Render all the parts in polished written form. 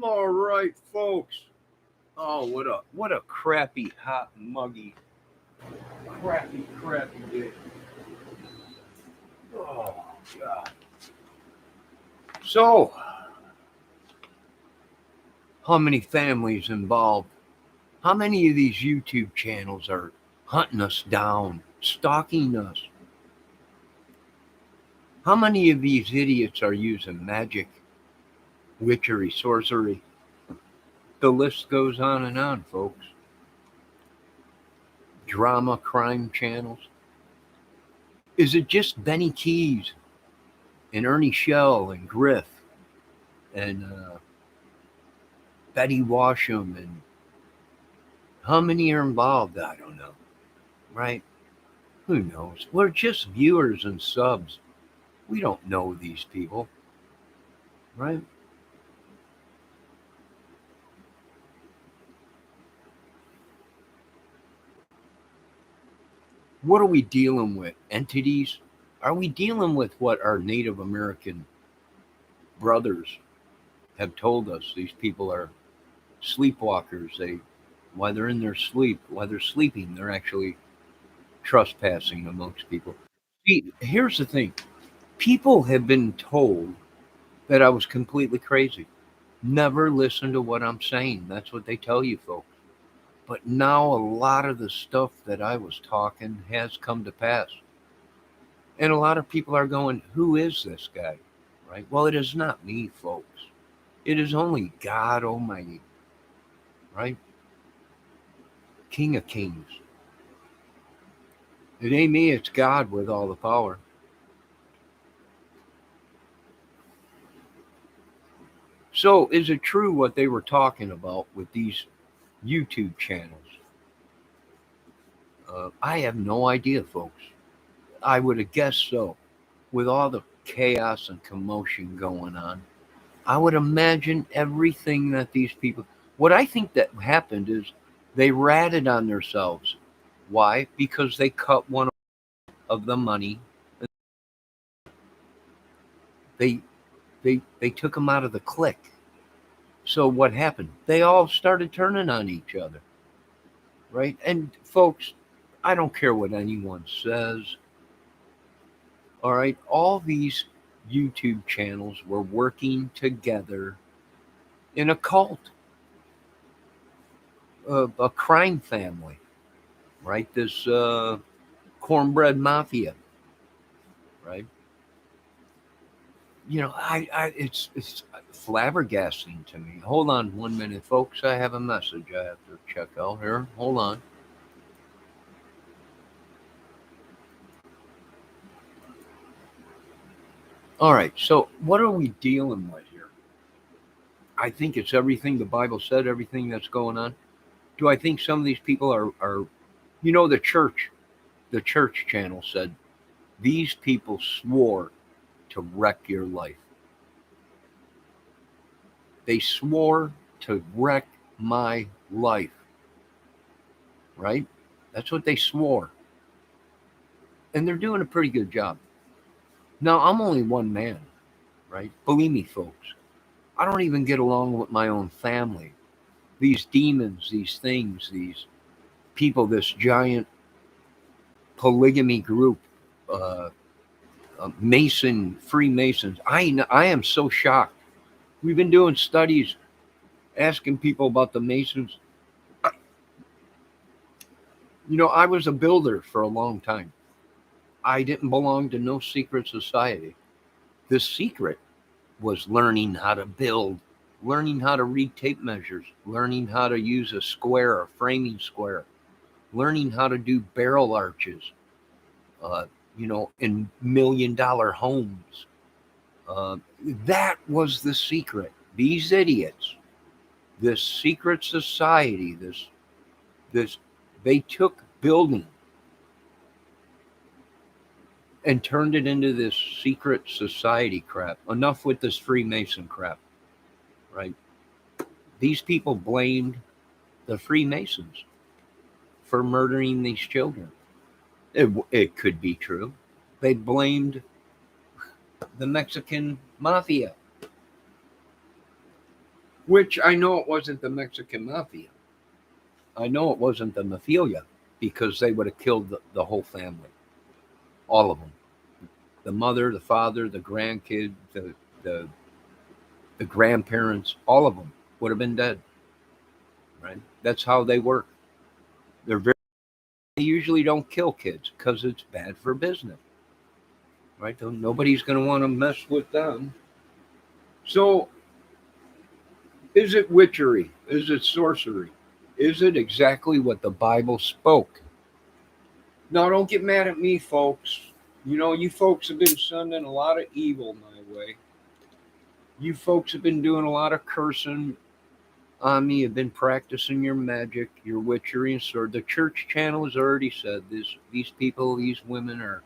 All right, folks. Oh, what a crappy, hot, muggy, crappy day. Oh God. So, how many families involved? How many of these YouTube channels are hunting us down, stalking us? How many of these idiots are using magic, witchery, sorcery? The list goes on, folks. Drama, crime channels. Is it just Benny Keys and Ernie Shell and Griff and Betty Washam, and how many are involved? I don't know, right? Who knows? We're just viewers and subs. We don't know these people, right? What are we dealing with? Entities? Are we dealing with what our Native American brothers have told us? These people are sleepwalkers. While they're in their sleep, while they're sleeping, they're actually trespassing amongst people. See, here's the thing. People have been told that I was completely crazy. Never listen to what I'm saying. That's what they tell you, folks. But now a lot of the stuff that I was talking has come to pass. And a lot of people are going, who is this guy? Right? Well, it is not me, folks. It is only God Almighty, right? King of Kings. It ain't me, it's God with all the power. So, is it true what they were talking about with these YouTube channels? I have no idea, folks. I would have guessed so. With all the chaos and commotion going on, I would imagine everything that these people. What I think that happened is they ratted on themselves. Why? Because they cut one of the money. They they took them out of the clique. So what happened? They all started turning on each other, right? And folks, I don't care what anyone says. All right, all these YouTube channels were working together in a cult, a crime family, right? This cornbread mafia, right? It's flabbergasting to me. Hold on 1 minute, folks. I have a message I have to check out here. Hold on. All right. So, what are we dealing with here? I think it's everything the Bible said, everything that's going on. Do I think some of these people are the church channel said these people swore to wreck your life. They swore to wreck my life, right? That's what they swore. And they're doing a pretty good job. Now, I'm only one man, right? Believe me, folks, I don't even get along with my own family. These demons, these things, these people, this giant polygamy group, uh, Freemasons. I am so shocked. We've been doing studies asking people about the Masons. I was a builder for a long time. I didn't belong to no secret society. The secret was learning how to build, learning how to read tape measures, learning how to use a square, a framing square, learning how to do barrel arches, uh, in $1 million homes. Uh, that was the secret. These idiots, this secret society, this, they took building and turned it into this secret society crap. Enough with this Freemason crap, right? These people blamed the Freemasons for murdering these children. It could be true. They blamed the Mexican mafia. which I know it wasn't the Mexican mafia. I know it wasn't the mafia because they would have killed the whole family, all of them. The mother, the father, the grandkid, the, the grandparents, all of them would have been dead, right? That's how they work. They're very, they usually don't kill kids because it's bad for business, right? Nobody's going to want to mess with them. So, is it witchery? Is it sorcery? Is it exactly what the Bible spoke? Now, don't get mad at me, folks. You know, you folks have been sending a lot of evil my way. You folks have been doing a lot of cursing on me, have been practicing your magic, your witchery and sword. The church channel has already said this. These people, these women are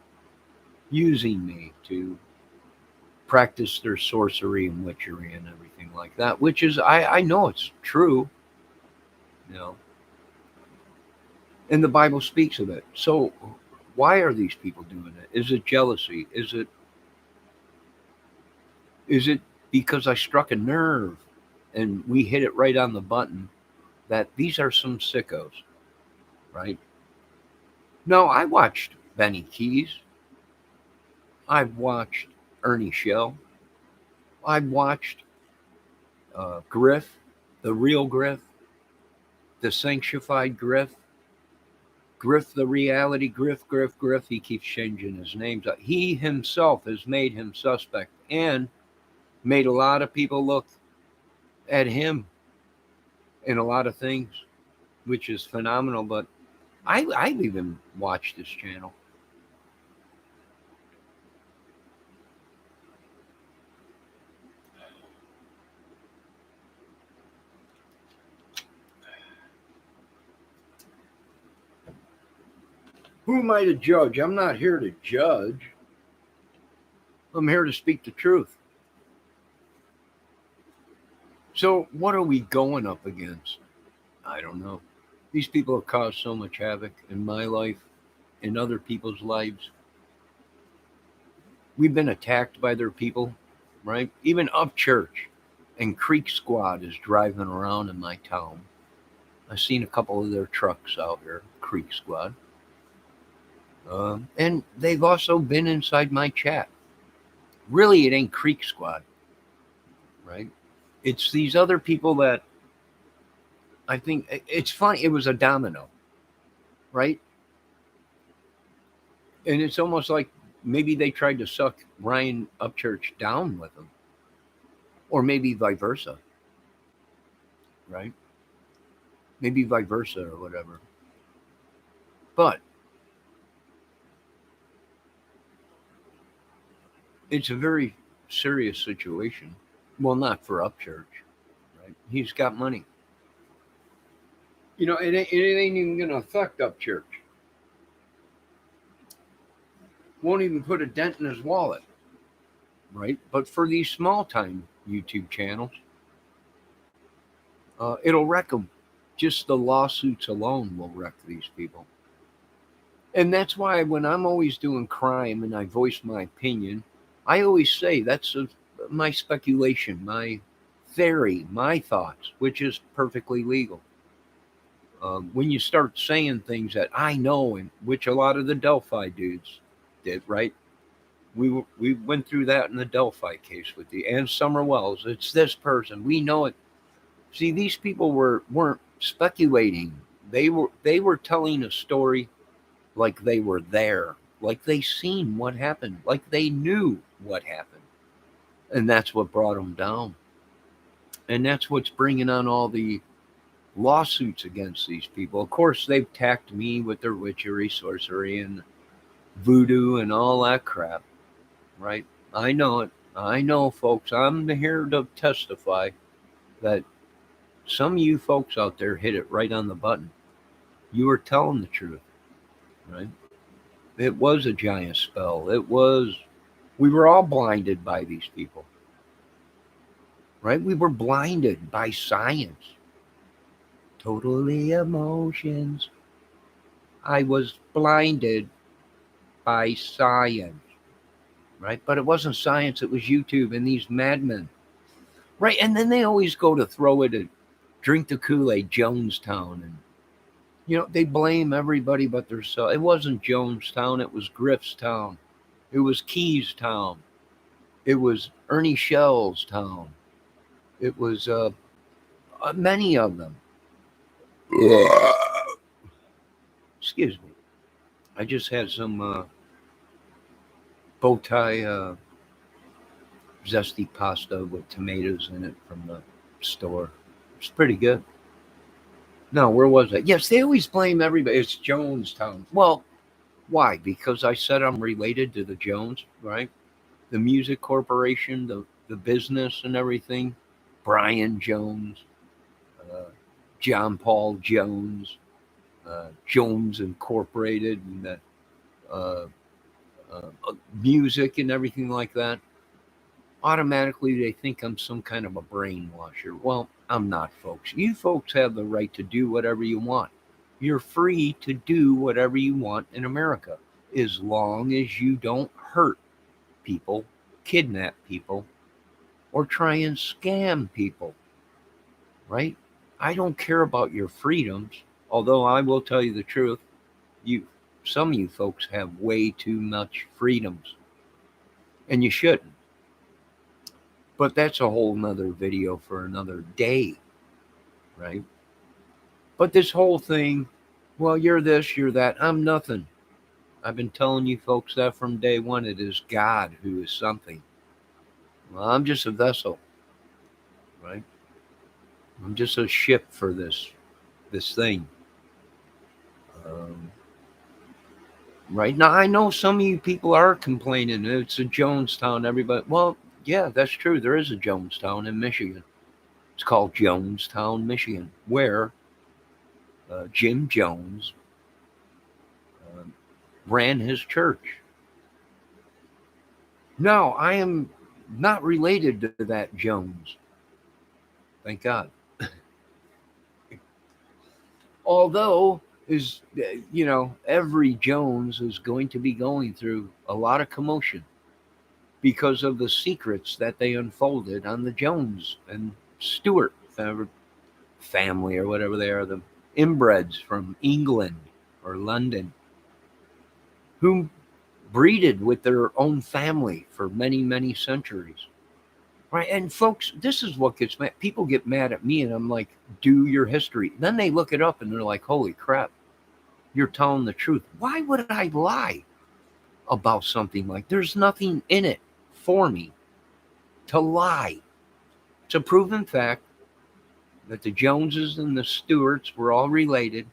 using me to practice their sorcery and witchery and everything like that, which is, I know it's true, you know, and the Bible speaks of it. So why are these people doing it? Is it jealousy? Is it because I struck a nerve and we hit it right on the button that these are some sickos, right? No, I watched Benny Keys. I've watched Ernie Shell. I've watched Griff, the real Griff, the sanctified Griff, Griff the reality, Griff. He keeps changing his names. He himself has made him suspect and made a lot of people look at him in a lot of things, which is phenomenal. But I've even watched this channel. Who am I to judge? I'm not here to judge. I'm here to speak the truth. So, what are we going up against? I don't know. These people have caused so much havoc in my life, in other people's lives. We've been attacked by their people, right? Even Up Church and Creek Squad is driving around in my town. I've seen a couple of their trucks out here, Creek Squad. And they've also been inside my chat. Really, it ain't Creek Squad, right? It's these other people that I think it's funny. It was a domino, right? And it's almost like maybe they tried to suck Ryan Upchurch down with them, or maybe vice versa, right? Maybe vice versa or whatever. But it's a very serious situation. Well, not for Upchurch, right? He's got money. You know, it ain't even going to affect Upchurch. Won't even put a dent in his wallet, right? But for these small time YouTube channels, it'll wreck them. Just the lawsuits alone will wreck these people. And that's why when I'm always doing crime and I voice my opinion, I always say that's my speculation, my theory, my thoughts, which is perfectly legal. When you start saying things that I know, and which a lot of the Delphi dudes did, right? We went through that in the Delphi case with the and Summer Wells. It's this person. We know it. See, these people weren't speculating. They were telling a story like they were there, like they seen what happened, like they knew what happened, and that's what brought them down. And that's what's bringing on all the lawsuits against these people. Of course, they've attacked me with their witchery, sorcery, and voodoo and all that crap, right? I know it. I know, folks. I'm here to testify that some of you folks out there hit it right on the button. You were telling the truth, right? It was a giant spell. We were all blinded by these people, right? We were blinded by science. Totally emotions. I was blinded by science, right? But it wasn't science, it was YouTube and these madmen Right. And then they always go to throw it at drink the Kool-Aid, Jonestown. And, they blame everybody but themselves. It wasn't Jonestown. It was Griffstown. It was Keystown. It was Ernie Shell's town. It was many of them. Excuse me. I just had some bow tie zesty pasta with tomatoes in it from the store. It's pretty good. No, where was I? Yes, they always blame everybody. It's Jonestown. Well, why? Because I said I'm related to the Jones, right? The music corporation, the business and everything. Brian Jones, uh, John Paul Jones, Jones Incorporated, and the uh, music and everything like that. Automatically, they think I'm some kind of a brainwasher. Well, I'm not, folks. You folks have the right to do whatever you want. You're free to do whatever you want in America as long as you don't hurt people, kidnap people, or try and scam people, right? I don't care about your freedoms, although I will tell you the truth. You, some of you folks have way too much freedoms, and you shouldn't. But that's a whole nother video for another day, right? But this whole thing, well, you're this, you're that. I'm nothing. I've been telling you folks that from day one. It is God who is something. Well, I'm just a vessel, right? I'm just a ship for this thing. Um, right now, I know some of you people are complaining it's a Jonestown. Everybody, well, yeah, that's true. There is a Jonestown in Michigan. It's called Jonestown, Michigan, where Jim Jones uh, ran his church. No, I am not related to that Jones. Thank God. Although is every Jones is going to be going through a lot of commotion because of the secrets that they unfolded on the Jones and Stewart family or whatever they are, the inbreds from England or London, who breeded with their own family for many, many centuries. Right. And folks, this is what gets mad. People get mad at me and I'm like, do your history. Then they look it up and they're like, holy crap, you're telling the truth. Why would I lie about something like there's nothing in it for me to lie? It's a proven fact that the Joneses and the Stewarts were all related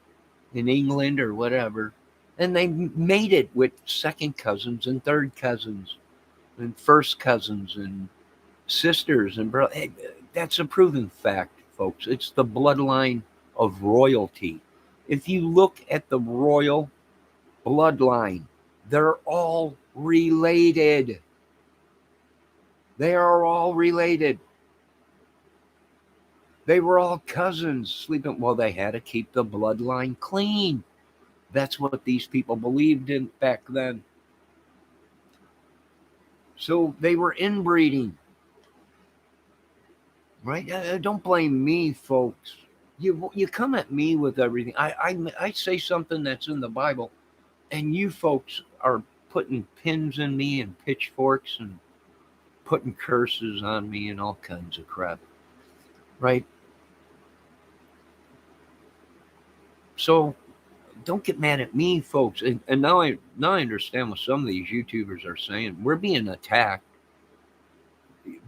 in England or whatever. And they made it with second cousins and third cousins and first cousins and sisters and brothers. Hey, that's a proven fact, folks. It's the bloodline of royalty. If you look at the royal bloodline, they're all related. They are all related. They were all cousins sleeping. Well, they had to keep the bloodline clean. That's what these people believed in back then. So they were inbreeding. Right? Don't blame me, folks. You come at me with everything. I say something that's in the Bible, and you folks are putting pins in me and pitchforks and putting curses on me and all kinds of crap. Right? So don't get mad at me, folks. And now I understand what some of these YouTubers are saying. We're being attacked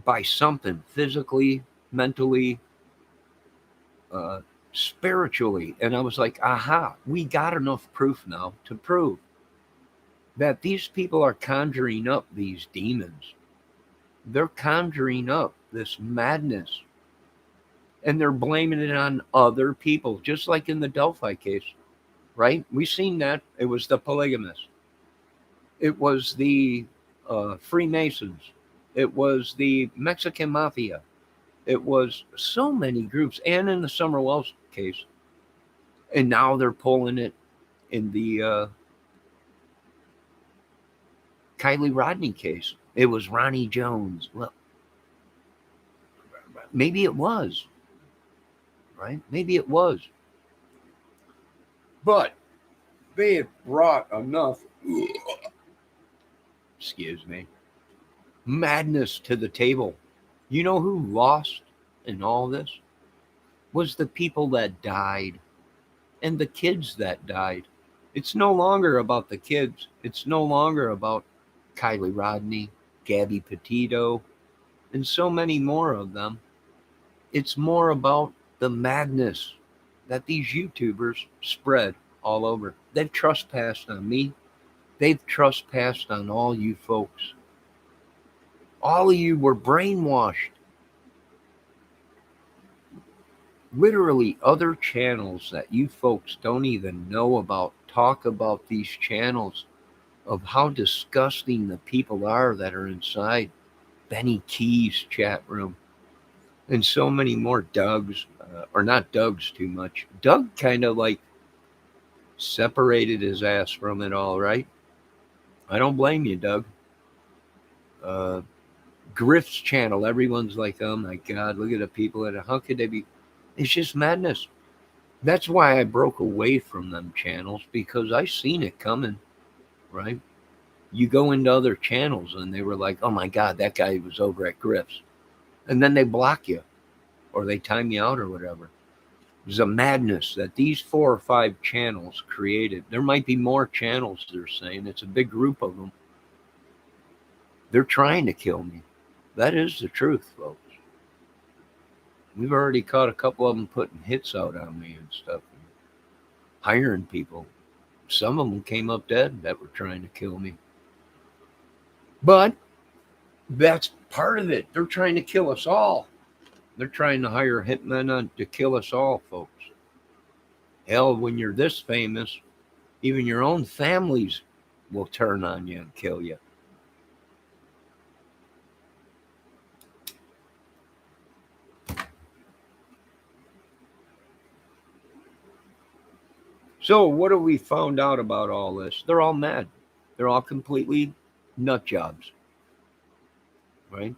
by something physically, mentally, uh, spiritually. And I was like, aha, we got enough proof now to prove that these people are conjuring up these demons. They're conjuring up this madness and they're blaming it on other people, just like in the Delphi case, right? We've seen that. It was the polygamists, it was the Freemasons, it was the Mexican mafia, it was so many groups, and in the Summer Wells case. And now they're pulling it in the Kylie Rodney case. It was Ronnie Jones. Well, Maybe it was, right? Maybe it was. But they had brought enough, excuse me, madness to the table. You know who lost in all this? Was the people that died and the kids that died. It's no longer about the kids. It's no longer about Kylie Rodney, Gabby Petito, and so many more of them. It's more about the madness that these YouTubers spread all over. They've trespassed on me. They've trespassed on all you folks. All of you were brainwashed. Literally, other channels that you folks don't even know about talk about these channels of how disgusting the people are that are inside Benny Key's chat room and so many more Doug's, or not Doug's too much. Doug kind of like separated his ass from it all, right? I don't blame you, Doug. Uh, Griff's channel, everyone's like, oh my God, look at the people in it. How could they be? It's just madness. That's why I broke away from them channels, because I seen it coming, right? You go into other channels and they were like, oh my God, that guy was over at Griff's. And then they block you or they time you out or whatever. There's a madness that these 4 or 5 channels created. There might be more channels, they're saying. It's a big group of them. They're trying to kill me. That is the truth, folks. We've already caught a couple of them putting hits out on me and stuff, and hiring people. Some of them came up dead that were trying to kill me. But that's part of it. They're trying to kill us all. They're trying to hire hitmen to kill us all, folks. Hell, when you're this famous, even your own families will turn on you and kill you. So what have we found out about all this? They're all mad. They're all completely nut jobs, right?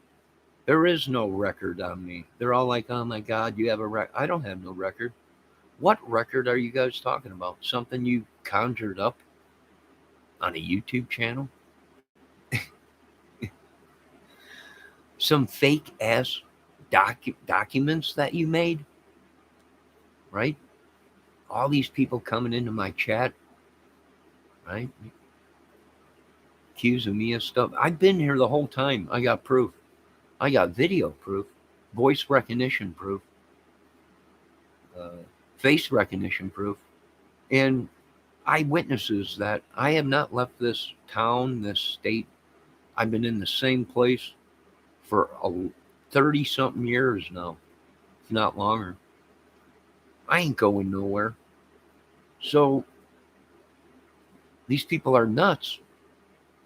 There is no record on me. They're all like, oh my God, you have a record. I don't have no record. What record are you guys talking about? Something you conjured up on a YouTube channel? Some fake ass documents that you made, right? All these people coming into my chat, right? Accusing me of stuff. I've been here the whole time. I got proof. I got video proof, voice recognition proof, uh, face recognition proof, and eyewitnesses that I have not left this town, this state. I've been in the same place for 30 something years now, if not longer. I ain't going nowhere. So these people are nuts.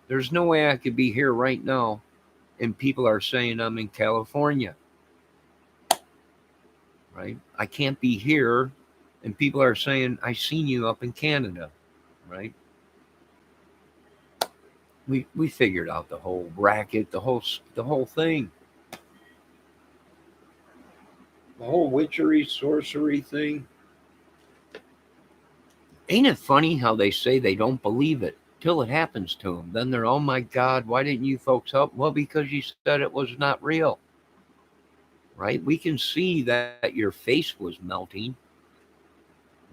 There's no way I could be here right now and people are saying I'm in California, right? I can't be here and people are saying I seen you up in Canada, right? We figured out the whole racket, the whole thing. The whole witchery, sorcery thing. Ain't it funny how they say they don't believe it till it happens to them? Then they're, oh my God, why didn't you folks help? Well, because you said it was not real, right? We can see that your face was melting,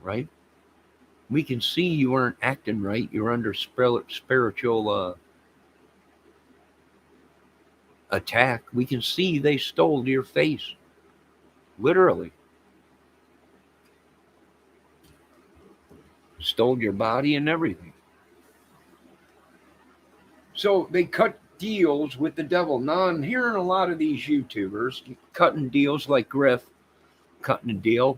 right? We can see you weren't acting right. You're under spiritual attack. We can see they stole your face, literally. Stole your body and everything. So they cut deals with the devil. Now I'm hearing a lot of these YouTubers cutting deals like Griff, cutting a deal.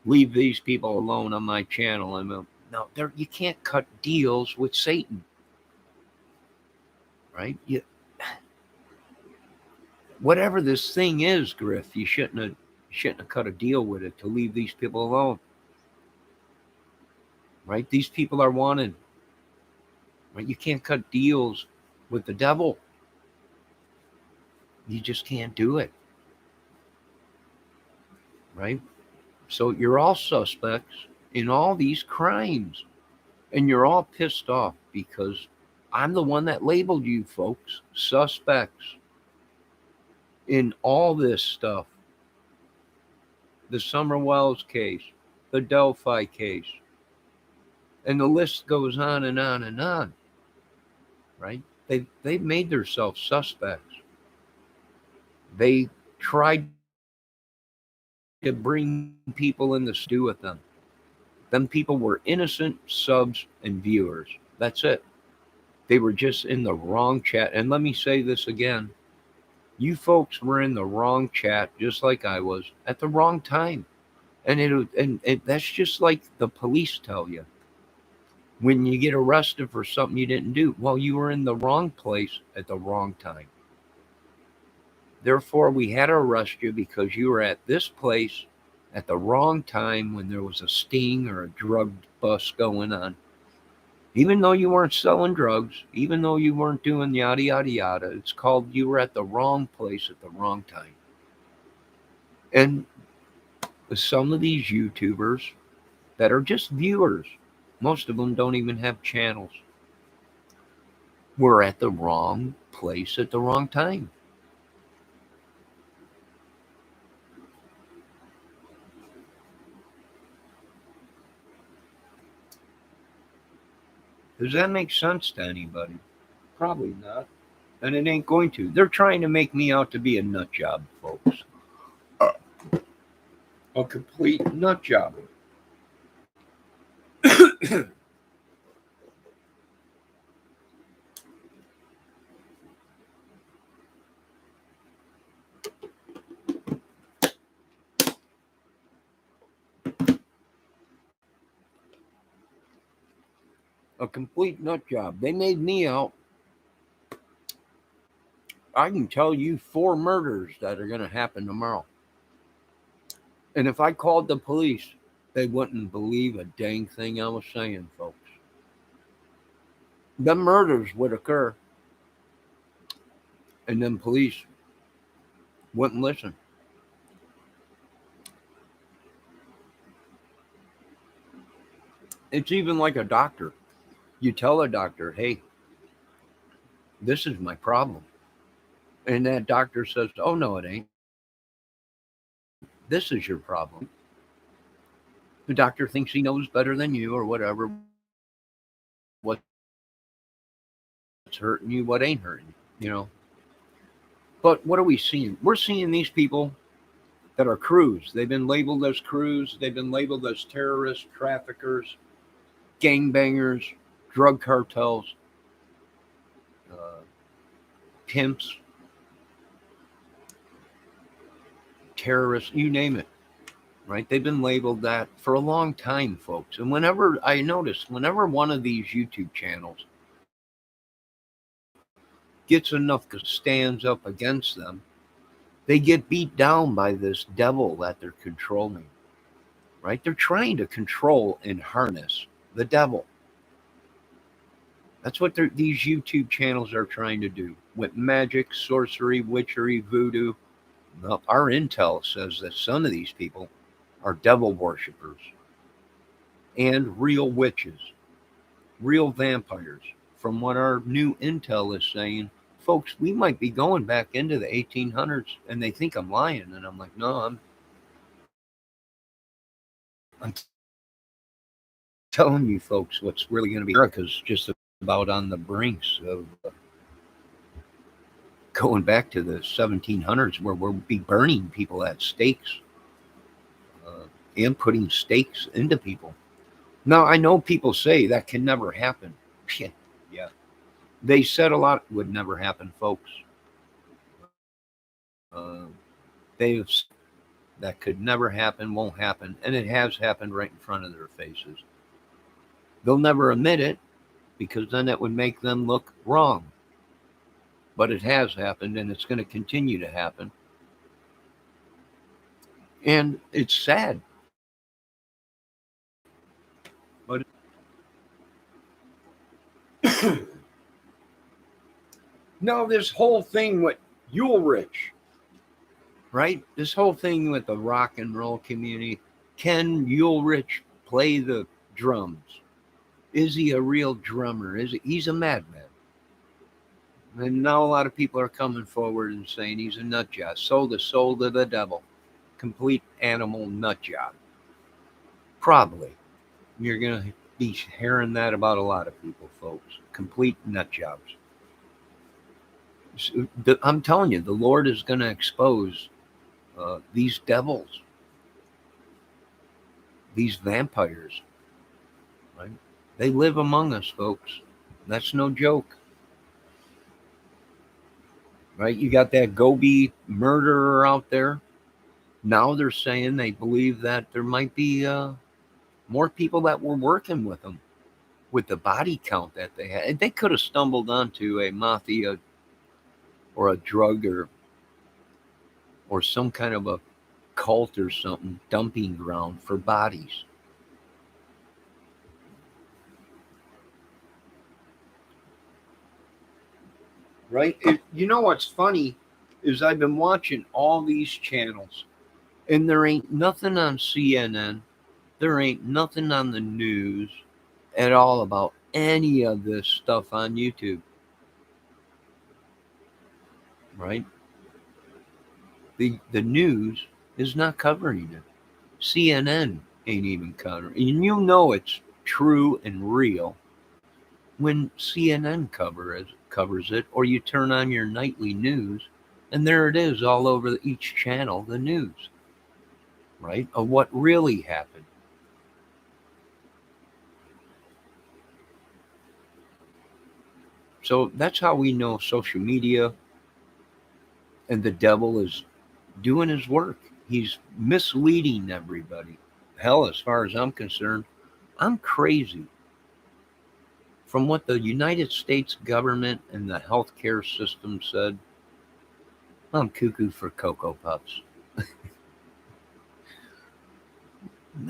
Leave these people alone on my channel. No, you can't cut deals with Satan, right? Whatever this thing is, Griff, you shouldn't have cut a deal with it to leave these people alone, right? These people are wanted, right? You can't cut deals with the devil. You just can't do it. right? So you're all suspects in all these crimes, and you're all pissed off because I'm the one that labeled you folks suspects in all this stuff. The Summer Wells case, the Delphi case, and the list goes on and on and on, right? They've made themselves suspects. They tried to bring people in the stew with them. Them people were innocent subs and viewers. That's it. They were just in the wrong chat. And let me say this again. You folks were in the wrong chat, just like I was, at the wrong time. And that's just like the police tell you. When you get arrested for something you didn't do, well, you were in the wrong place at the wrong time. Therefore, we had to arrest you because you were at this place at the wrong time when there was a sting or a drug bust going on. Even though you weren't selling drugs, even though you weren't doing yada, yada, yada, it's called you were at the wrong place at the wrong time. And some of these YouTubers that are just viewers, most of them don't even have channels, were at the wrong place at the wrong time. Does that make sense to anybody? Probably not. And it ain't going to. They're trying to make me out to be a nut job, folks. A complete nut job. A complete nut job. They made me out. I can tell you 4 murders that are going to happen tomorrow. And if I called the police, they wouldn't believe a dang thing I was saying, folks. The murders would occur, and then police wouldn't listen. It's even like a doctor. You tell a doctor, hey, this is my problem. And that doctor says, oh, no, it ain't. This is your problem. The doctor thinks he knows better than you or whatever. What's hurting you, what ain't hurting you, you know. But what are we seeing? We're seeing these people that are crews. They've been labeled as crews. They've been labeled as terrorists, traffickers, gangbangers, drug cartels, uh, pimps, terrorists, you name it, right? They've been labeled that for a long time, folks. And whenever I notice, whenever one of these YouTube channels gets enough stands up against them, they get beat down by this devil that they're controlling, right? They're trying to control and harness the devil. That's what these YouTube channels are trying to do with magic, sorcery, witchery, voodoo. Well, our intel says that some of these people are devil worshippers and real witches, real vampires. From what our new intel is saying, folks, we might be going back into the 1800s, and they think I'm lying, and I'm like, no, I'm telling you, folks, what's really going to be America's just about on the brinks of going back to the 1700s, where we'll be burning people at stakes and putting stakes into people. Now, I know people say that can never happen. Yeah. They said a lot would never happen, folks. Uh, they've that could never happen, won't happen, and it has happened right in front of their faces. They'll never admit it because then it would make them look wrong. But it has happened, and it's going to continue to happen. And it's sad. But now this whole thing with Ulrich, right? This whole thing with the rock and roll community. Can Ulrich play the drums? Is he a real drummer? He's a madman. And now a lot of people are coming forward and saying he's a nut job. Sold his soul to the devil. Complete animal nut job. Probably. You're going to be hearing that about a lot of people, folks. Complete nut jobs. I'm telling you, the Lord is going to expose these devils, these vampires, right? They live among us, folks. That's no joke, right? You got that Gobi murderer out there. Now they're saying they believe that there might be more people that were working with them with the body count that they had. They could have stumbled onto a mafia or a drug or some kind of a cult or something dumping ground for bodies. Right? You know what's funny is I've been watching all these channels, and there ain't nothing on CNN, there ain't nothing on the news at all about any of this stuff on YouTube. Right? The news is not covering it. CNN ain't even covering it. And you know it's true and real when CNN covers it, or you turn on your nightly news, and there it is all over each channel, the news, right, of what really happened. So that's how we know social media and the devil is doing his work. He's misleading everybody. Hell, as far as I'm concerned, I'm crazy. From what the United States government and the healthcare system said, I'm cuckoo for Cocoa Puffs.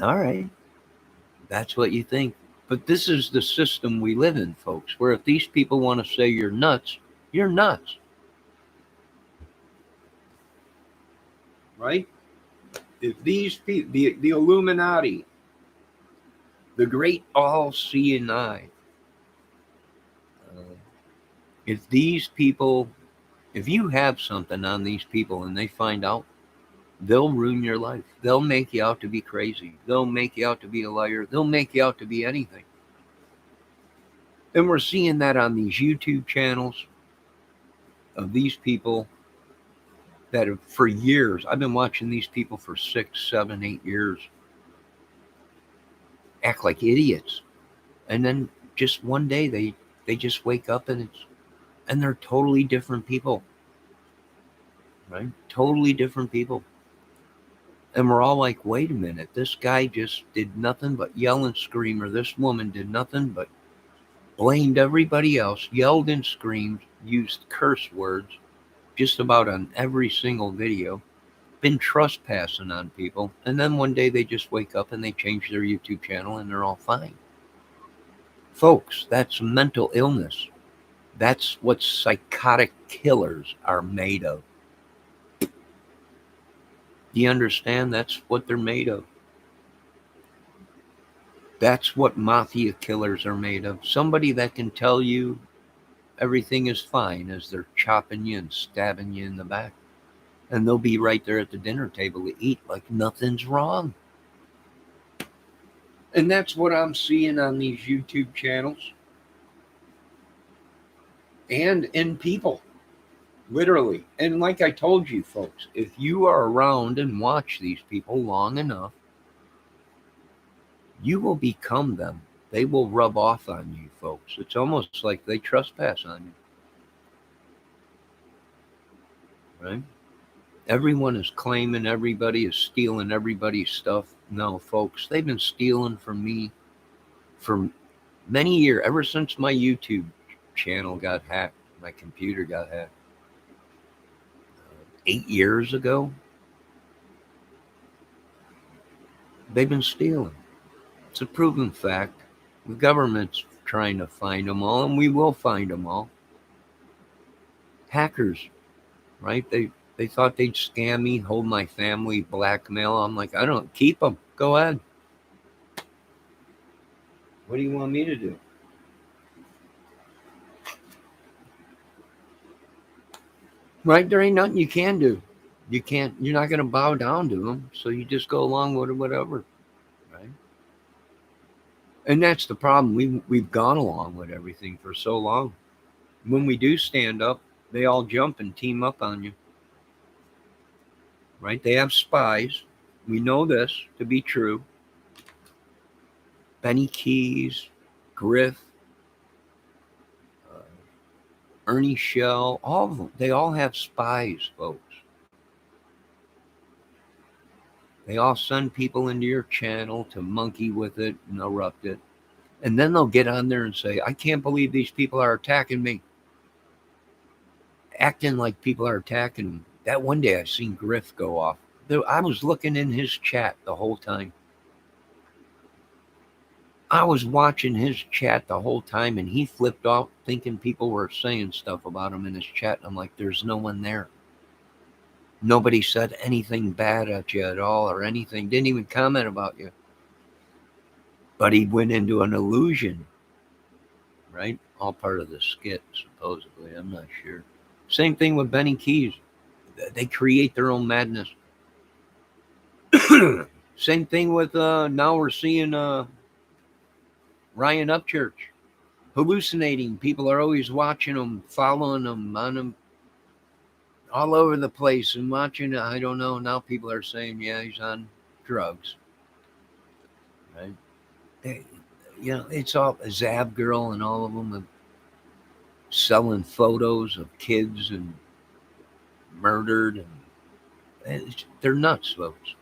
All right, that's what you think. But this is the system we live in, folks, where if these people want to say you're nuts, you're nuts. Right? If these people, the Illuminati, the great all seeing eye, if these people, if you have something on these people and they find out, they'll ruin your life. They'll make you out to be crazy. They'll make you out to be a liar. They'll make you out to be anything. And we're seeing that on these YouTube channels of these people that have, for years, I've been watching these people for 6, 7, 8 years act like idiots. And then just one day they just wake up and they're totally different people. Right? Totally different people. And we're all like, wait a minute, this guy just did nothing but yell and scream, or this woman did nothing but blamed everybody else, yelled and screamed, used curse words just about on every single video, been trespassing on people, and then one day they just wake up and they change their YouTube channel and they're all fine. Folks, that's mental illness. That's what psychotic killers are made of. Do you understand? That's what they're made of. That's what mafia killers are made of. Somebody that can tell you everything is fine as they're chopping you and stabbing you in the back. And they'll be right there at the dinner table to eat like nothing's wrong. And that's what I'm seeing on these YouTube channels. And in people. Literally. And like I told you, folks, if you are around and watch these people long enough, you will become them. They will rub off on you, folks. It's almost like they trespass on you. Right? Everyone is claiming everybody is stealing everybody's stuff. No, folks, they've been stealing from me for many years, ever since my YouTube channel got hacked, my computer got hacked 8 years ago. They've been stealing. It's a proven fact. The government's trying to find them all, and we will find them all. Hackers, right? They thought they'd scam me, hold my family, blackmail. I'm like, I don't keep them. Go ahead. What do you want me to do? Right? There ain't nothing you can do. You can't. You're not going to bow down to them. So you just go along with whatever. Right? And that's the problem. We've gone along with everything for so long. When we do stand up, they all jump and team up on you. Right? They have spies. We know this to be true. Benny Keys, Griff, uh, Ernie Shell, all of them. They all have spies, folks. They all send people into your channel to monkey with it and erupt it. And then they'll get on there and say, I can't believe these people are attacking me. Acting like people are attacking them. That one day I seen Griff go off. I was looking in his chat the whole time. I was watching his chat the whole time, and he flipped off thinking people were saying stuff about him in his chat. I'm like, there's no one there. Nobody said anything bad at you at all or anything. Didn't even comment about you. But he went into an illusion, right? All part of the skit, supposedly. I'm not sure. Same thing with Benny Keys. They create their own madness. Same thing with now we're seeing Ryan Upchurch hallucinating. People are always watching him, following him, on him all over the place and watching. I don't know. Now people are saying, yeah, he's on drugs. Right? It's all a Zab Girl and all of them selling photos of kids and murdered. And they're nuts, folks.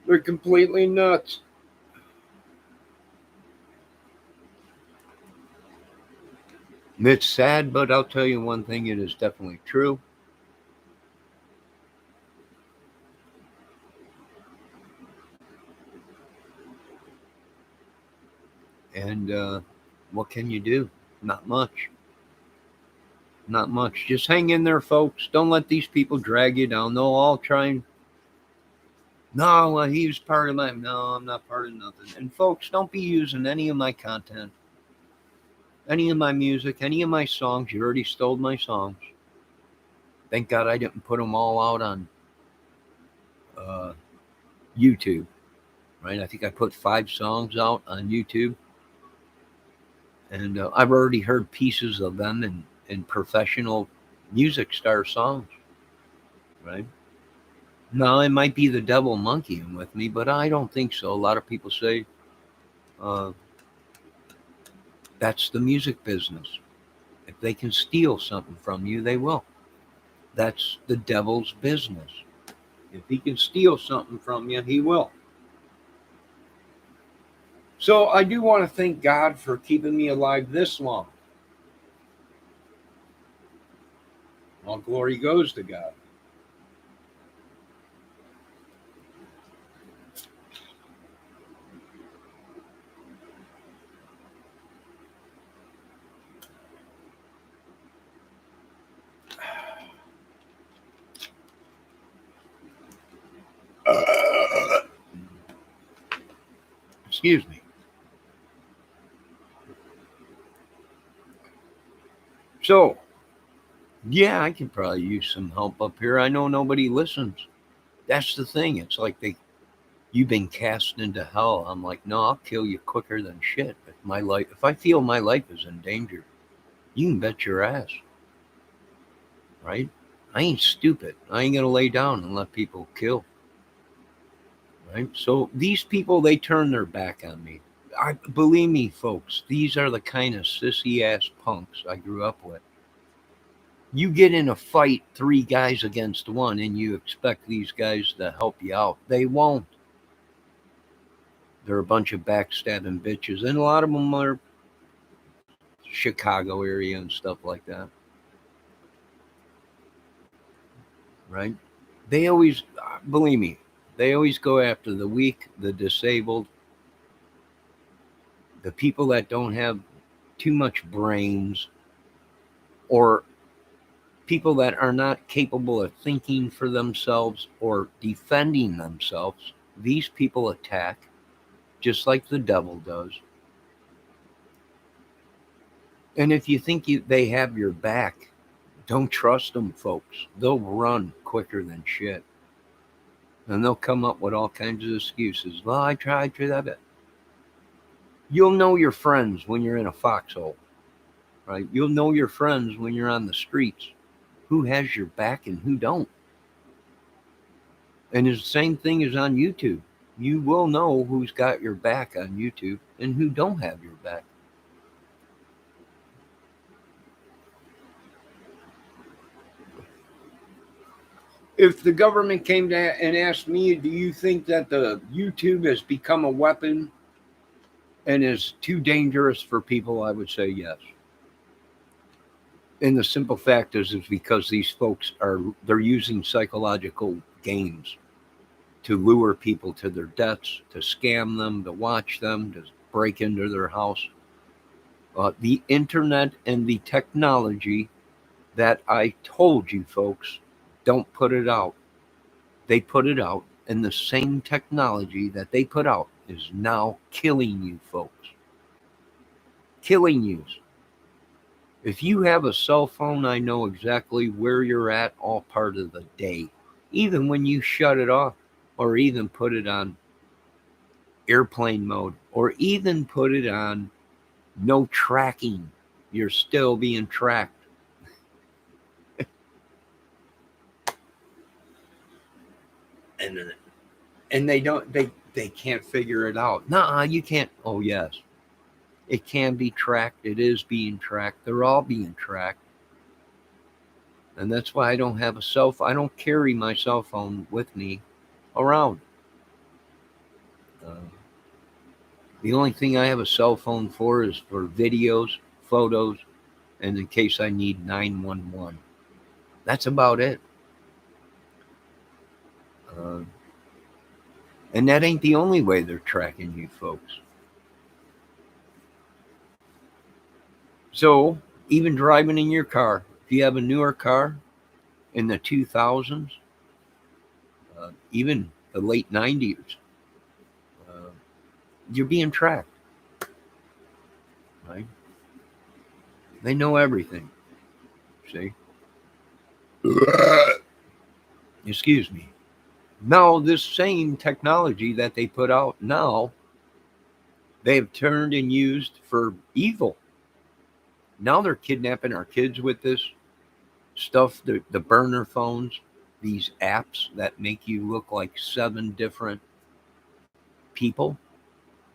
They're completely nuts. It's sad, but I'll tell you one thing, it is definitely true. And what can you do? Not much. Not much. Just hang in there, folks. Don't let these people drag you down. They'll all try and, no, well, he was part of my, no, I'm not part of nothing. And folks, don't be using any of my content, any of my music, any of my songs. You already stole my songs. Thank God I didn't put them all out on uh, YouTube, right? I think I put 5 songs out on YouTube. And I've already heard pieces of them in professional music star songs, right? Now, it might be the devil monkeying with me, but I don't think so. A lot of people say uh, that's the music business. If they can steal something from you, they will. That's the devil's business. If he can steal something from you, he will. So I do want to thank God for keeping me alive this long. All glory goes to God. Excuse me. So, yeah, I can probably use some help up here. I know nobody listens. That's the thing. It's like you've been cast into hell. I'm like, no, I'll kill you quicker than shit. If I feel my life is in danger, you can bet your ass, right? I ain't stupid. I ain't gonna lay down and let people kill, right? So these people, they turn their back on me. Believe me, folks, these are the kind of sissy ass punks I grew up with. You get in a fight, 3 guys against 1, and you expect these guys to help you out. They won't. They're a bunch of backstabbing bitches, and a lot of them are Chicago area and stuff like that, right? They always, believe me, They always go after the weak, the disabled, the people that don't have too much brains, or people that are not capable of thinking for themselves or defending themselves. These people attack just like the devil does. And if you think they have your back, don't trust them, folks. They'll run quicker than shit. And they'll come up with all kinds of excuses. Well, I tried to that. You'll know your friends when you're in a foxhole, right? You'll know your friends when you're on the streets. Who has your back and who don't. And it's the same thing as on YouTube. You will know who's got your back on YouTube and who don't have your back. If the government came to and asked me, do you think that the YouTube has become a weapon and is too dangerous for people, I would say yes. And the simple fact is because these folks they're using psychological games to lure people to their deaths, to scam them, to watch them, to break into their house. The internet and the technology that I told you folks, don't put it out. They put it out, and the same technology that they put out is now killing you folks. Killing you. If you have a cell phone, I know exactly where you're at all part of the day. Even when you shut it off, or even put it on airplane mode, or even put it on no tracking, you're still being tracked. And they can't figure it out. Nah, you can't. Oh yes, it can be tracked. It is being tracked. They're all being tracked. And that's why I don't have a cell phone. I don't carry my cell phone with me around. Uh, the only thing I have a cell phone for is for videos, photos, and in case I need 911. That's about it. Uh, and that ain't the only way they're tracking you folks. So even driving in your car, if you have a newer car in the 2000s, even the late 90s, uh, you're being tracked, right? They know everything. See? Excuse me. Now, this same technology that they put out now, they have turned and used for evil. Now they're kidnapping our kids with this stuff, the burner phones, these apps that make you look like 7 different people,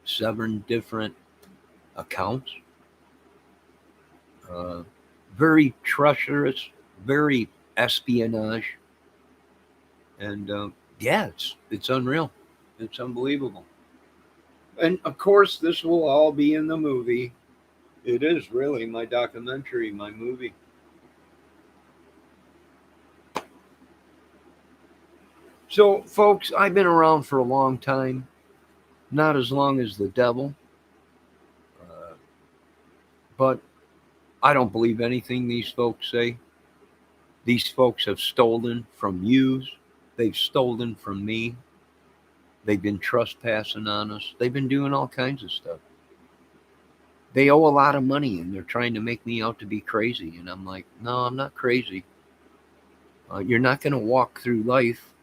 7 different accounts. Uh, very treacherous, very espionage. And yeah, it's unreal. It's unbelievable. And of course, this will all be in the movie. It is really my documentary, my movie. So, folks, I've been around for a long time, not as long as the devil, uh, but I don't believe anything these folks say. These folks have stolen from you. They've stolen from me. They've been trespassing on us. They've been doing all kinds of stuff. They owe a lot of money and they're trying to make me out to be crazy. And I'm like, no, I'm not crazy. You're not going to walk through life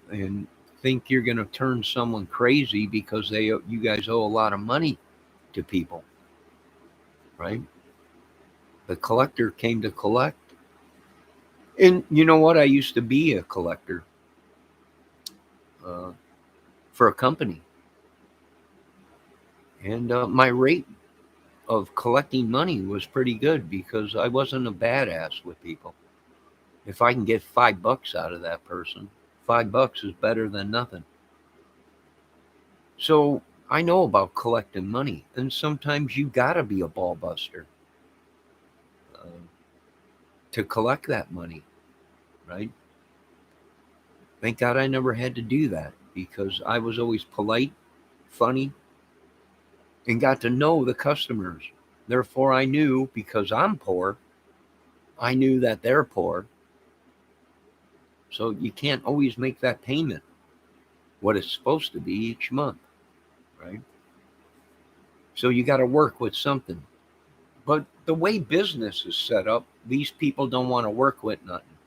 and think you're going to turn someone crazy because you guys owe a lot of money to people, right? The collector came to collect. And you know what? I used to be a collector uh, for a company. And my rate of collecting money was pretty good because I wasn't a badass with people. If I can get $5 out of that person, $5 is better than nothing. So I know about collecting money, and sometimes you gotta be a ball buster uh, to collect that money, right? Thank God I never had to do that because I was always polite, funny, and got to know the customers. Therefore, I knew because I'm poor, I knew that they're poor. So you can't always make that payment, what it's supposed to be each month, right? So you got to work with something. But the way business is set up, these people don't want to work with nothing,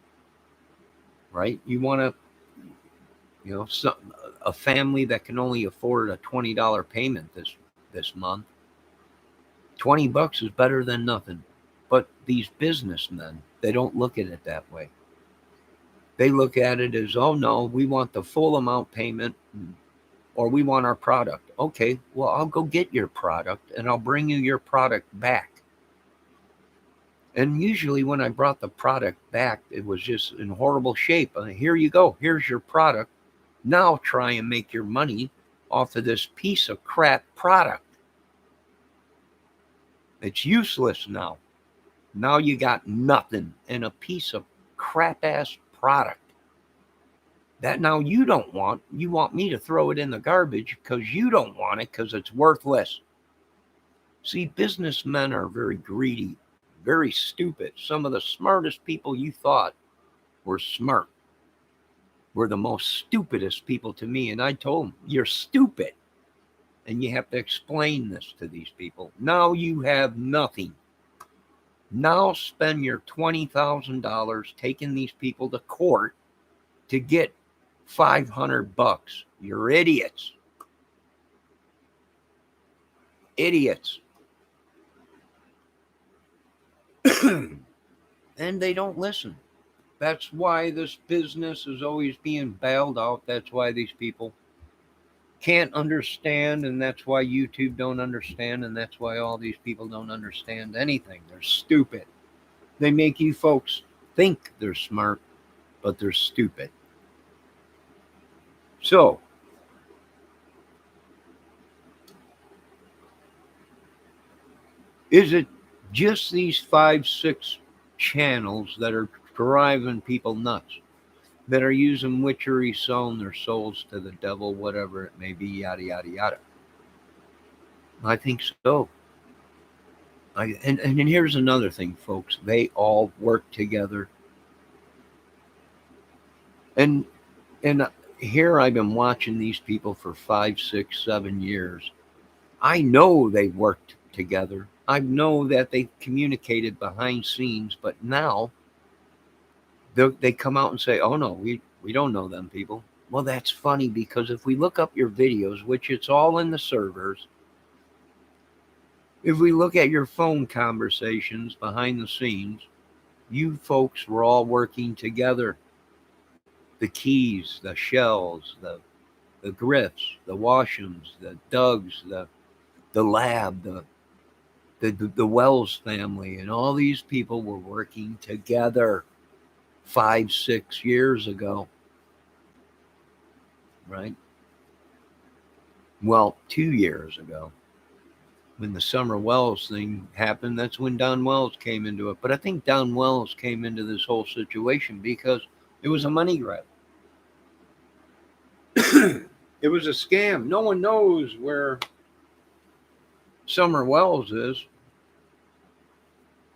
right? You want to, a family that can only afford a $20 payment this month. $20 is better than nothing. But these businessmen, they don't look at it that way. They look at it as, oh no, we want the full amount payment, or we want our product. Okay, well, I'll go get your product and I'll bring you your product back. And usually when I brought the product back, it was just in horrible shape. Here you go. Here's your product. Now try and make your money off of this piece of crap product. It's useless now. Now you got nothing and a piece of crap ass product that now you don't want. You want me to throw it in the garbage because you don't want it because it's worthless. See, businessmen are very greedy, very stupid. Some of the smartest people you thought were smart were the most stupidest people to me. And I told them, you're stupid. And you have to explain this to these people. Now you have nothing. Now spend your $20,000 taking these people to court to get $500. You're idiots. Idiots. And they don't listen. That's why this business is always being bailed out. That's why these people can't understand, and that's why YouTube don't understand, and that's why all these people don't understand anything. They're stupid. They make you folks think they're smart, but they're stupid. So, is it just these 5, 6 channels that are driving people nuts, that are using witchery, selling their souls to the devil, whatever it may be, yada, yada, yada? I think so. And here's another thing, folks. They all work together. And here I've been watching these people for 5, 6, 7 years. I know they worked together. I know that they communicated behind scenes, but now they come out and say, oh no, we don't know them people. Well, that's funny because if we look up your videos, which it's all in the servers, if we look at your phone conversations behind the scenes, you folks were all working together. The Keys, the Shells, the Griffs, the Washams, the Dougs, the Lab, the Wells family, and all these people were working together 5, 6 years ago, right? Well, 2 years ago, when the Summer Wells thing happened, that's when Don Wells came into it. But I think Don Wells came into this whole situation because it was a money grab. It was a scam. No one knows where Summer Wells is.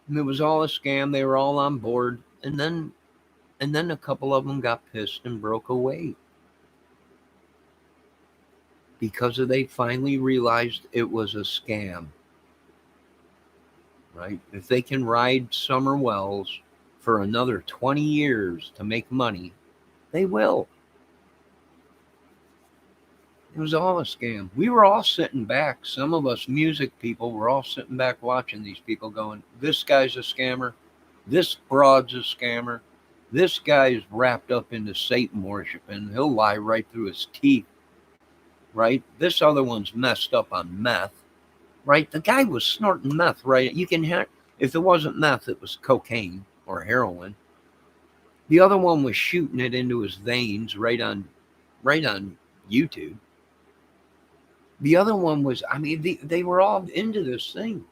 And it was all a scam. They were all on board. And then a couple of them got pissed and broke away. Because they finally realized it was a scam. Right? If they can ride Summer Wells for another 20 years to make money, they will. It was all a scam. We were all sitting back. Some of us music people were all sitting back watching these people going, this guy's a scammer. This broad's a scammer. This guy's wrapped up into Satan worship and he'll lie right through his teeth. Right? This other one's messed up on meth. Right? The guy was snorting meth, right? You can hear, if it wasn't meth, it was cocaine or heroin. The other one was shooting it into his veins right on YouTube. The other one was, I mean, they were all into this thing,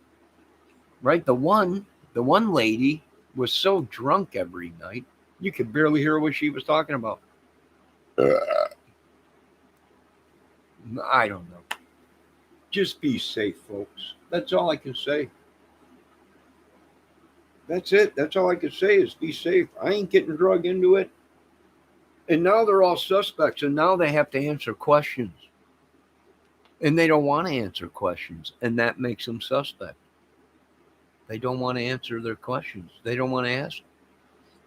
right? The one lady was so drunk every night, you could barely hear what she was talking about. I don't know. Just be safe, folks. That's all I can say. That's it. That's all I can say is be safe. I ain't getting drug into it. And now they're all suspects, and now they have to answer questions. And they don't want to answer questions, and that makes them suspect. They don't want to answer their questions. They don't want to ask.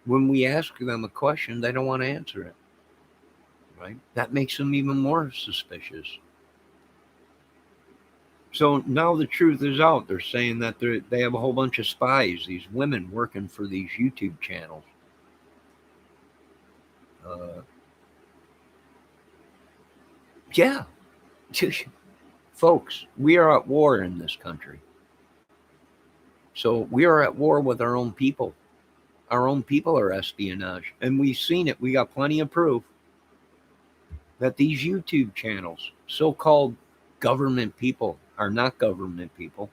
When we ask them a question, they don't want to answer it. Right? That makes them even more suspicious. So now the truth is out. They're saying that they have a whole bunch of spies, these women working for these YouTube channels. Uh, yeah. Folks, we are at war in this country. So we are at war with our own people. Our own people are espionage. And we've seen it. We got plenty of proof that these YouTube channels, so-called government people, are not government people.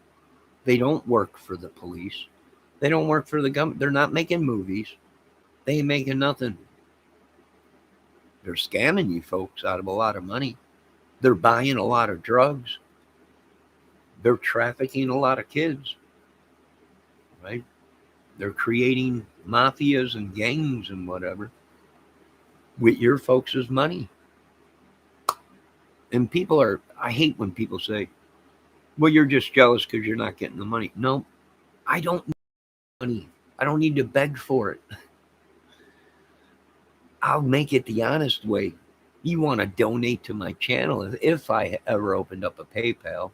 They don't work for the police. They don't work for the government. They're not making movies. They ain't making nothing. They're scamming you folks out of a lot of money. They're buying a lot of drugs. They're trafficking a lot of kids. Right? They're creating mafias and gangs and whatever with your folks' money. And people are, I hate when people say, well, you're just jealous because you're not getting the money. No, I don't need money. I don't need to beg for it. I'll make it the honest way. You want to donate to my channel, if I ever opened up a PayPal,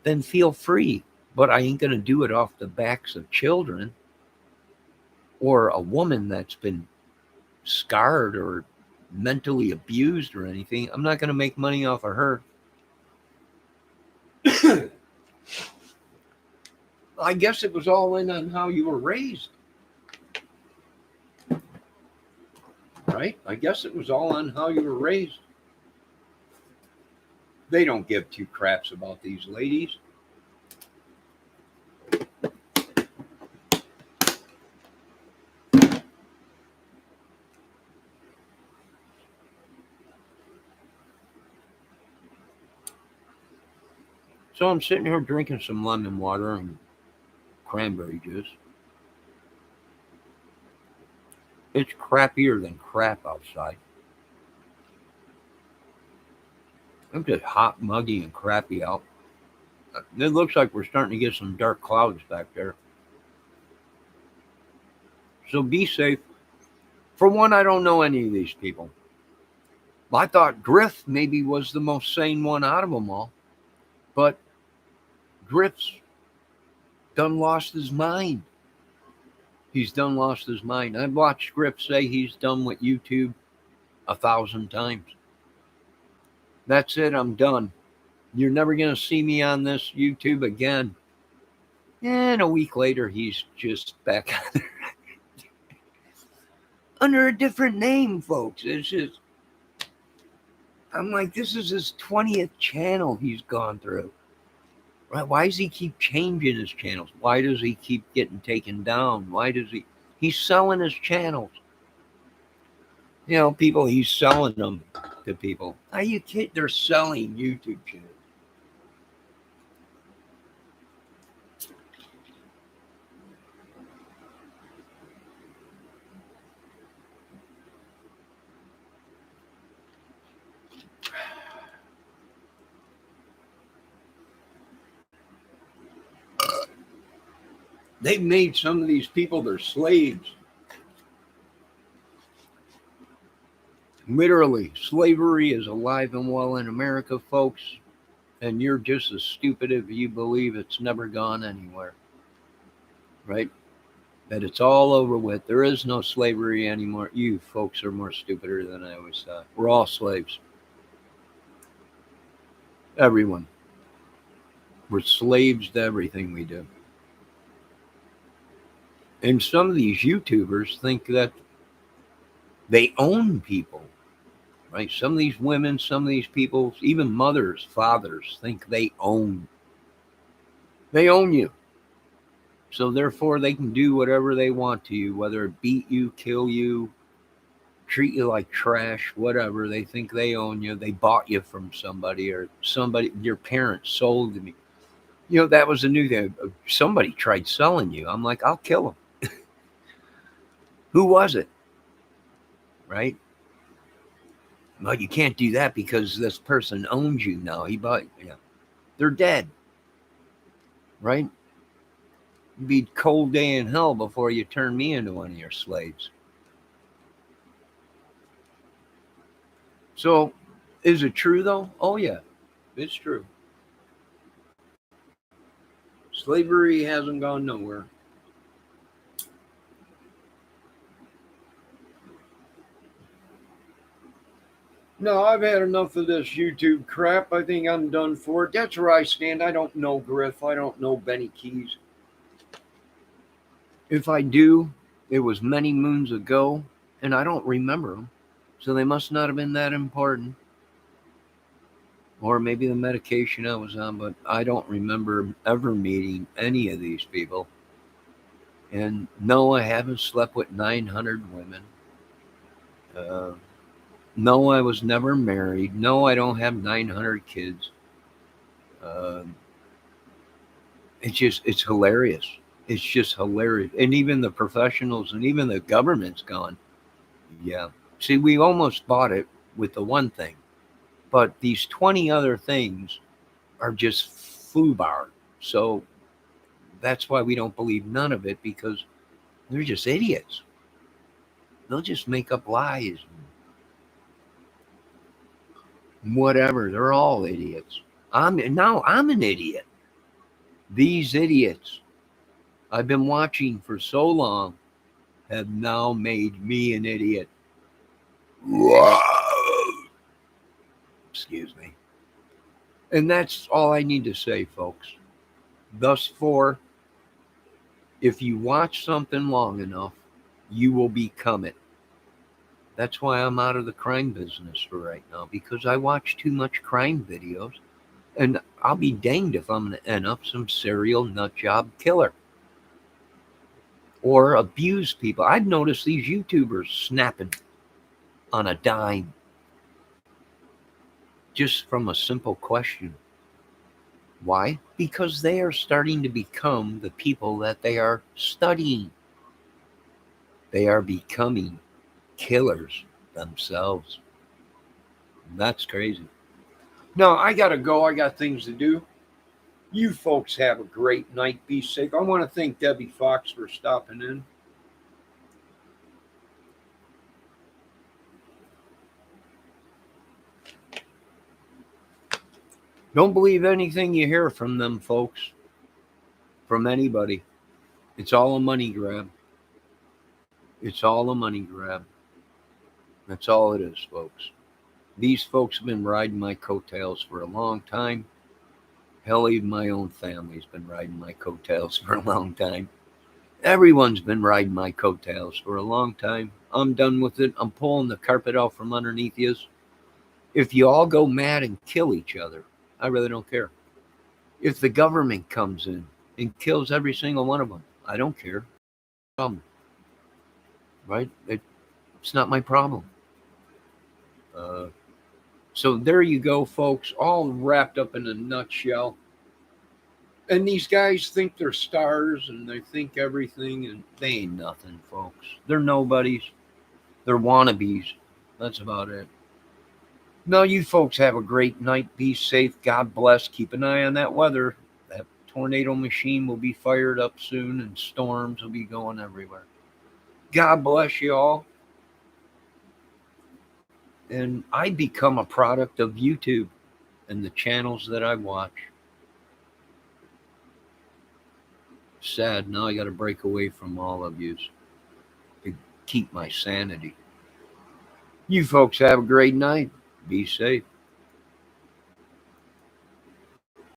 then feel free. But I ain't going to do it off the backs of children or a woman that's been scarred or mentally abused or anything. I'm not going to make money off of her. I guess it was all in on how you were raised. Right? I guess it was all on how you were raised. They don't give two craps about these ladies. So I'm sitting here drinking some lemon water and cranberry juice. It's crappier than crap outside. It's just hot, muggy, and crappy out. It looks like we're starting to get some dark clouds back there. So be safe. For one, I don't know any of these people. I thought Griff maybe was the most sane one out of them all. But Griff's done lost his mind. He's done lost his mind. I've watched Griff say he's done with YouTube 1,000 times. That's it. I'm done. You're never going to see me on this YouTube again. And a week later, he's just back on there. Under a different name, folks. It's just, I'm like, this is his 20th channel he's gone through. Right? Why does he keep changing his channels? Why does he keep getting taken down? Why does he's selling his channels. You know, people, he's selling them to people. Are you kidding? They're selling YouTube channels. They've made some of these people their slaves. Literally, slavery is alive and well in America, folks. And you're just as stupid if you believe it's never gone anywhere. Right? That it's all over with. There is no slavery anymore. You folks are more stupider than I always thought. We're all slaves. Everyone. We're slaves to everything we do. And some of these YouTubers think that they own people, right? Some of these women, some of these people, even mothers, fathers, think they own you. So therefore they can do whatever they want to you, whether it beat you, kill you, treat you like trash, whatever. They think they own you. They bought you from somebody, or somebody, your parents sold to me. That was a new thing. Somebody tried selling you. I'm like, I'll kill them. Who was it? Right? Well, you can't do that because this person owns you now. He bought, yeah. They're dead. Right? It'd be a cold day in hell before you turn me into one of your slaves. So, is it true though? Oh, yeah, it's true. Slavery hasn't gone nowhere. No, I've had enough of this YouTube crap. I think I'm done for. That's where I stand. I don't know Griff. I don't know Benny Keys. If I do, it was many moons ago, and I don't remember them. So they must not have been that important. Or maybe the medication I was on, but I don't remember ever meeting any of these people. And no, I haven't slept with 900 women. Uh, no, I was never married. No, I don't have 900 kids. Uh, it's hilarious. It's just hilarious. And even the professionals and even the government's gone. Yeah. See, we almost bought it with the one thing, but these 20 other things are just foobar. So that's why we don't believe none of it, because they're just idiots. They'll just make up lies. Whatever. They're all idiots. I'm an idiot. These idiots I've been watching for so long have now made me an idiot. Excuse me. And that's all I need to say, folks. Thus far, if you watch something long enough, you will become it. That's why I'm out of the crime business for right now, because I watch too much crime videos, and I'll be danged if I'm going to end up some serial nut job killer or abuse people. I've noticed these YouTubers snapping on a dime just from a simple question. Why? Because they are starting to become the people that they are studying. They are becoming killers themselves. That's crazy. No, I got to go. I got things to do. You folks have a great night. Be safe. I want to thank Debbie Fox for stopping in. Don't believe anything you hear from them, folks, from anybody. It's all a money grab. It's all a money grab. That's all it is, folks. These folks have been riding my coattails for a long time. Hell, even my own family's been riding my coattails for a long time. Everyone's been riding my coattails for a long time. I'm done with it. I'm pulling the carpet out from underneath you. If you all go mad and kill each other, I really don't care. If the government comes in and kills every single one of them, I don't care. Right? It's not my problem. So there you go, folks, all wrapped up in a nutshell. And these guys think they're stars and they think everything, and they ain't nothing, folks. They're nobodies. They're wannabes. That's about it. No, you folks have a great night. Be safe. God bless. Keep an eye on that weather. That tornado machine will be fired up soon, and storms will be going everywhere. God bless you all. And I become a product of YouTube and the channels that I watch. Sad. Now I got to break away from all of you to keep my sanity. You folks have a great night. Be safe.